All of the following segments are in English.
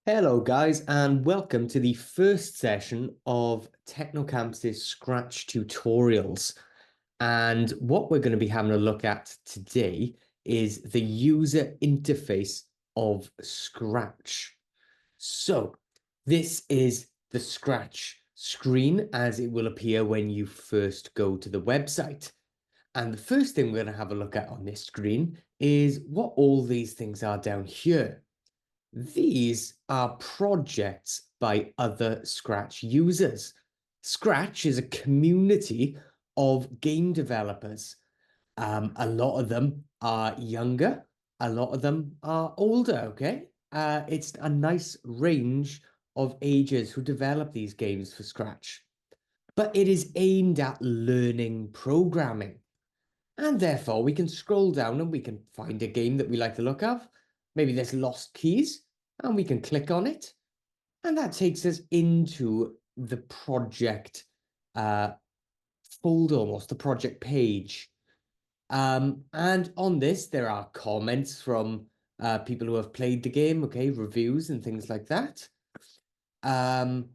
Hello, guys, and welcome to the first session of Technocamps' Scratch tutorials. And what we're going to be having a look at today is the user interface of Scratch. So this is the Scratch screen as it will appear when you first go to the website. And the first thing we're going to have a look at on this screen is what all these things are down here. These are projects by other Scratch users. Scratch is a community of game developers. A lot of them are younger, a lot of them are older, okay? It's a nice range of ages who develop these games for Scratch. But it is aimed at learning programming. And therefore, we can scroll down and we can find a game that we like the look of. Maybe there's Lost Keys, and we can click on it. And that takes us into the project folder, almost the project page. And on this, there are comments from people who have played the game, okay, reviews and things like that. And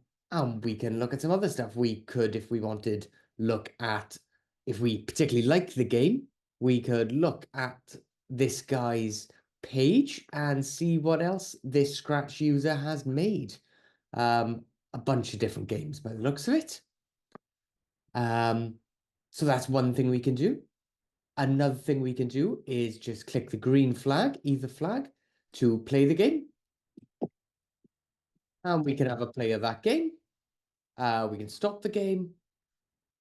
we can look at some other stuff. We could, if we wanted, look at, if we particularly like the game, we could look at this guy's page and see what else this Scratch user has made. A bunch of different games by the looks of it. So that's one thing we can do. Another thing we can do is just click the green flag, either flag, to play the game. And we can have a play of that game. We can stop the game.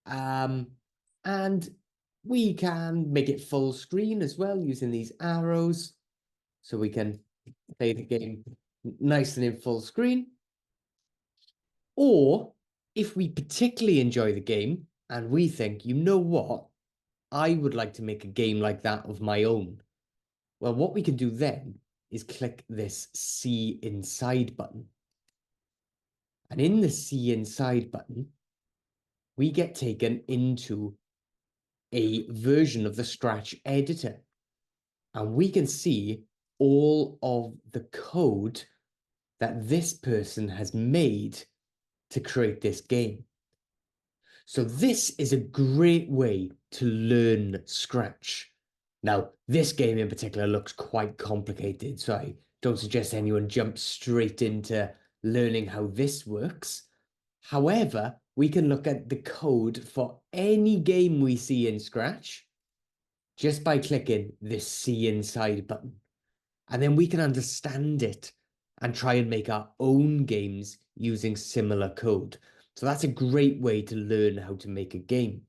And we can make it full screen as well using these arrows. So we can play the game nice and in full screen. Or if we particularly enjoy the game and we think, you know what, I would like to make a game like that of my own. Well, what we can do then is click this See Inside button. And in the See Inside button, we get taken into a version of the Scratch editor. And we can see all of the code that this person has made to create this game. So this is a great way to learn Scratch. Now, this game in particular looks quite complicated, so I don't suggest anyone jump straight into learning how this works. However, we can look at the code for any game we see in Scratch just by clicking this See Inside button. And then we can understand it and try and make our own games using similar code. So that's a great way to learn how to make a game.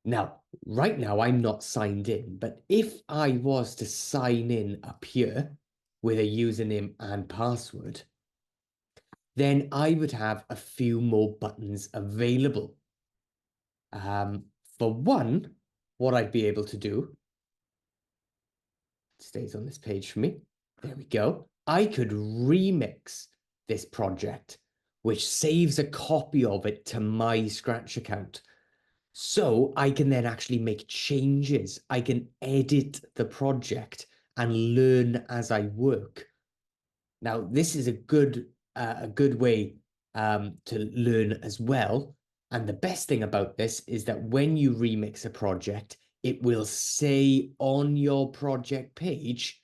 Now, right now, I'm not signed in, but if I was to sign in up here with a username and password, then I would have a few more buttons available. For one, what I'd be able to do, stays on this page for me. There we go. I could remix this project, which saves a copy of it to my Scratch account. So I can then actually make changes. I can edit the project and learn as I work. Now, this is a good way to learn as well. And the best thing about this is that when you remix a project, it will say on your project page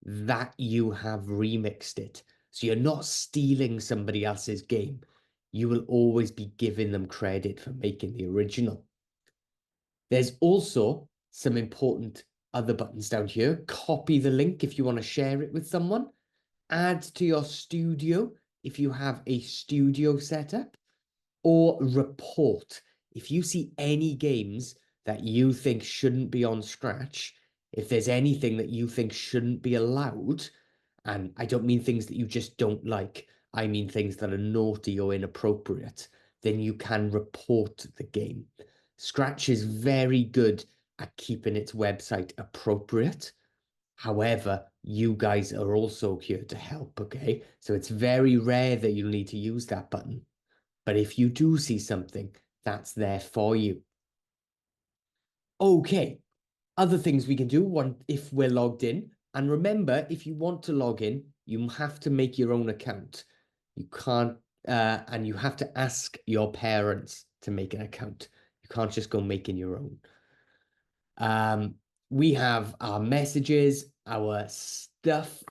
that you have remixed it. So you're not stealing somebody else's game. You will always be giving them credit for making the original. There's also some important other buttons down here. Copy the link if you want to share it with someone. Add to your studio if you have a studio setup, or report. If you see any games that you think shouldn't be on Scratch, if there's anything that you think shouldn't be allowed, and I don't mean things that you just don't like, I mean things that are naughty or inappropriate, then you can report the game. Scratch is very good at keeping its website appropriate. However, you guys are also here to help, okay? So it's very rare that you'll need to use that button. But if you do see something, that's there for you. Okay, other things we can do if we're logged in. And remember, if you want to log in, you have to make your own account. You can't, and you have to ask your parents to make an account. You can't just go making your own. We have our messages, our stuff.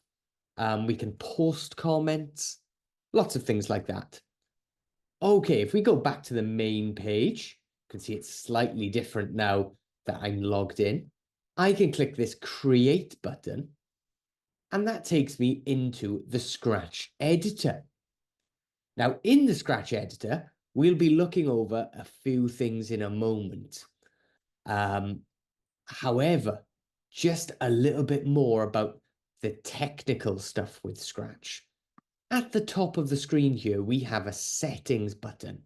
We can post comments, lots of things like that. Okay, if we go back to the main page, you can see it's slightly different now that I'm logged in. I can click this create button, and that takes me into the Scratch editor. Now, in the Scratch editor, we'll be looking over a few things in a moment. However, just a little bit more about the technical stuff with Scratch. At the top of the screen here, we have a settings button,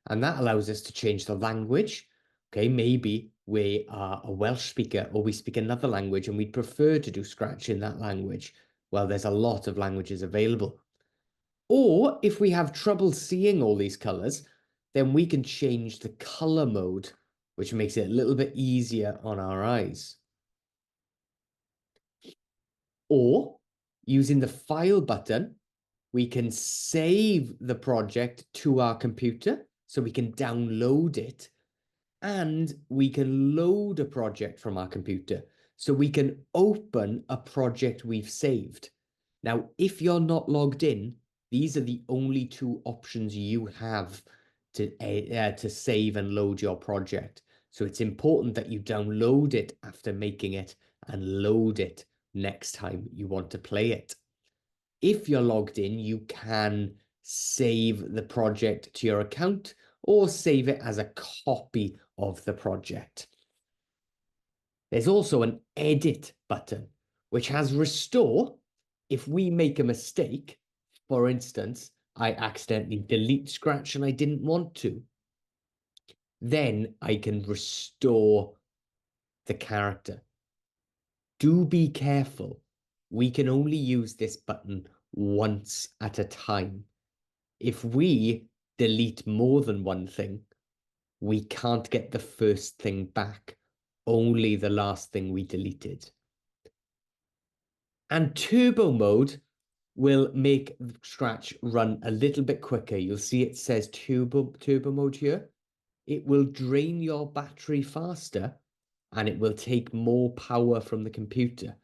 and that allows us to change the language. Okay, maybe we are a Welsh speaker or we speak another language and we'd prefer to do Scratch in that language. Well, there's a lot of languages available. Or if we have trouble seeing all these colors, then we can change the color mode, which makes it a little bit easier on our eyes. Or using the file button, we can save the project to our computer so we can download it, and we can load a project from our computer so we can open a project we've saved. Now, if you're not logged in, these are the only two options you have to save and load your project. So it's important that you download it after making it and load it next time you want to play it. If you're logged in, you can save the project to your account or save it as a copy of the project. There's also an edit button, which has restore. If we make a mistake, for instance, I accidentally delete Scratch and I didn't want to, then I can restore the character. Do be careful. We can only use this button once at a time. If we delete more than one thing, we can't get the first thing back, only the last thing we deleted. And turbo mode will make Scratch run a little bit quicker. You'll see it says turbo mode here. It will drain your battery faster and it will take more power from the computer.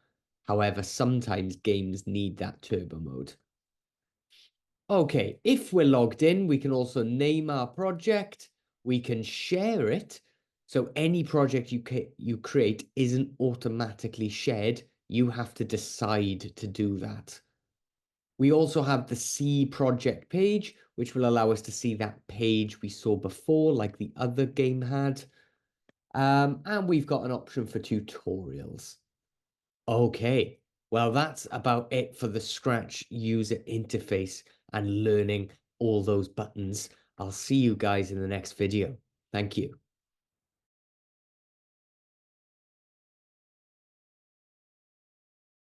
However, sometimes games need that turbo mode. Okay, if we're logged in, we can also name our project. We can share it. So any project you create isn't automatically shared. You have to decide to do that. We also have the See project page, which will allow us to see that page we saw before, like the other game had. And we've got an option for tutorials. Okay, well, that's about it for the Scratch user interface and learning all those buttons. I'll see you guys in the next video. Thank you.